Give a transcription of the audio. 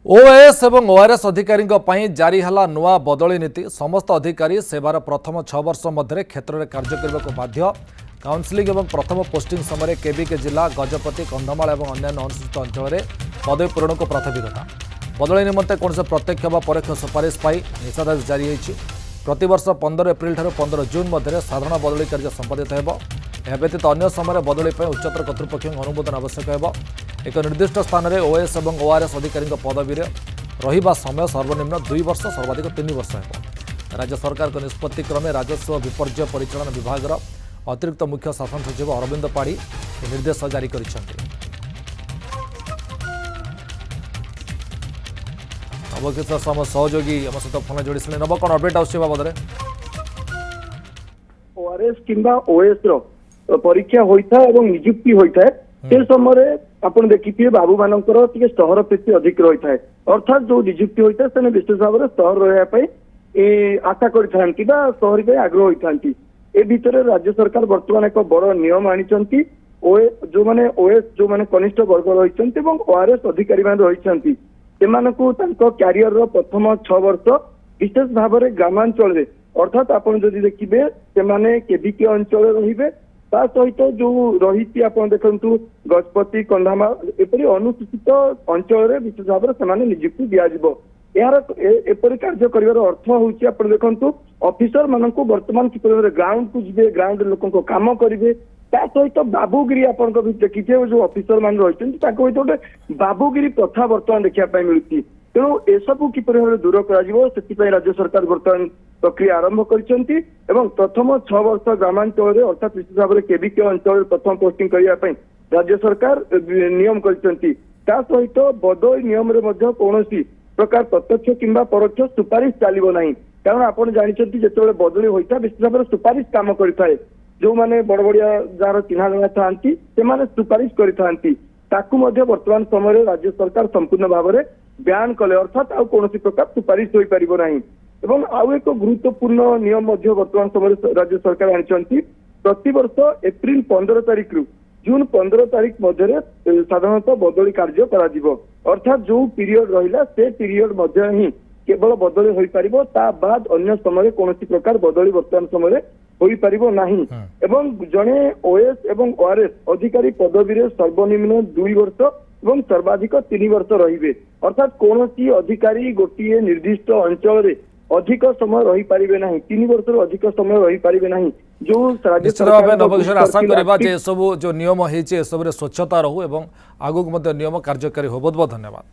OAS और ORS अधिकारी जारी है नुआ बदली नीति। समस्त अधिकारी सेवार प्रथम 6 वर्ष मध्य क्षेत्र में कार्य करने को बाध्य। काउंसिलिंग और प्रथम पोस्टिंग समय केबिके जिला गजपति कंधमाल और अन्य अनुसूचित अंचल में पदवी पूरण को प्राथमिकता। बदली निमंते कौन से प्रत्यक्ष व परोक्ष सुपारिश पाई निषेधादेश जारी होती। प्रतिवर्ष 15 एप्रिल ठार 15 जून मध्य साधारण बदली कार्य संपादित हो। यह व्यतीत अन्य समय बदली उच्चतर कर्तृपक्ष अनुमोदन आवश्यक हो। एक निर्दिष्ट स्थान में ओएएस और ओआरएस अधिकारी पदवी रहिबा समय सर्वनिम्न 2 वर्ष सर्वाधिक 3 वर्ष हो। राज्य सरकार को निष्पत्ति क्रमे राजस्व विपर्यय परिचालन विभाग अतिरिक्त मुख्य शासन सचिव अरविंद पाढ़ी निर्देश जारी करिसेंति। नवकिशोर साम सहयोगी आम सहित फोन जोड़ी नव कौन अपडेट आस बाबद ओआरएस किंबा ओएस परीक्षा होता है और नियुक्ति होता है से समय आपण देखिए बाबू मानकर टे सहर प्रीति अधिक रही है। अर्थात जो नियुक्ति होता है से विशेष भाव में सहर रही आशा कर आग्रह होती। ए भितर राज्य सरकार वर्तमान एक बड़ नियम आनी जो मैंने ओएस जो मैंने कनिष्ठ वर्ग रही ओआरएस अधिकारी रही क्यारियर प्रथम 6 वर्ष विशेष भाव में ग्रामांचल अर्थात आपड़ जदि देखिए से केबिके अंचल रे ता सहित जो रही आप देखु गजपति कंधामाल एपरी अनुसूचित अंचल में विशेष भाव में नियुक्ति दिज्व। यार एपरी कार्य कर अर्थ हूँ आप देखु ऑफिसर मान बर्तमान किपर ग्राउंड को जी ग्राउंड लोक कम करेंगे सहित बाबूगिरी आप देखिए जो ऑफिसर मान रही गोटे बाबूगिरी प्रथा बर्तमान देखा मिलती। तेणु एसबू किपर भाव दूर कर राज्य सरकार बर्तमान प्रक्रिया आरंभ कर प्रथम 6 वर्ष ग्रामांचल अर्थात विशेष भाव में केबिके अंचल प्रथम पोस्टिंग करने राज्य सरकार नियम कर सहित बदली नियम कौन प्रकार प्रत्यक्ष किंबा परोक्ष सुपारिश चलो ना। कारण आप जानते जो बदली होता है विशेष भाव में सुपारिश कम करें जो मैंने बड़ बड़िया जार चिन्हा जना था सुपारिश करता वर्तमान समय राज्य सरकार संपूर्ण भाव में ब्यान कले अर्थात आउ कौन प्रकार सुपारिश हो पार ना। आउ एक गुरुत्वपूर्ण नियम वर्तमान समय राज्य सरकार आनी प्रतिवर्ष एप्रिल 15 तारिख रु जून 15 तारिख मध्य साधारणतः बदली कार्य अर्थात जो पीरियड रहा से पीरियड ही केवल बदली हो पार ता बाद अन्य समय कौन प्रकार बदली वर्तमान समय हो पार ना। जड़े ओएस और ओआरएस अधिकारी पदवी सर्वनिम्न 2 वर्ष और सर्वाधिक 3 वर्ष रे अर्थात कौन अधिकारी गोटे निर्दिष्ट अंचल अधिक समय रही पारे ना 3 वर्ष अधिक समय रही पारे ना। जो नवकिशोर आशा करवा सब जो नियम है सब स्वच्छता रहू और आगुक नियम कार्यकारी हो। बहुत बहुत धन्यवाद।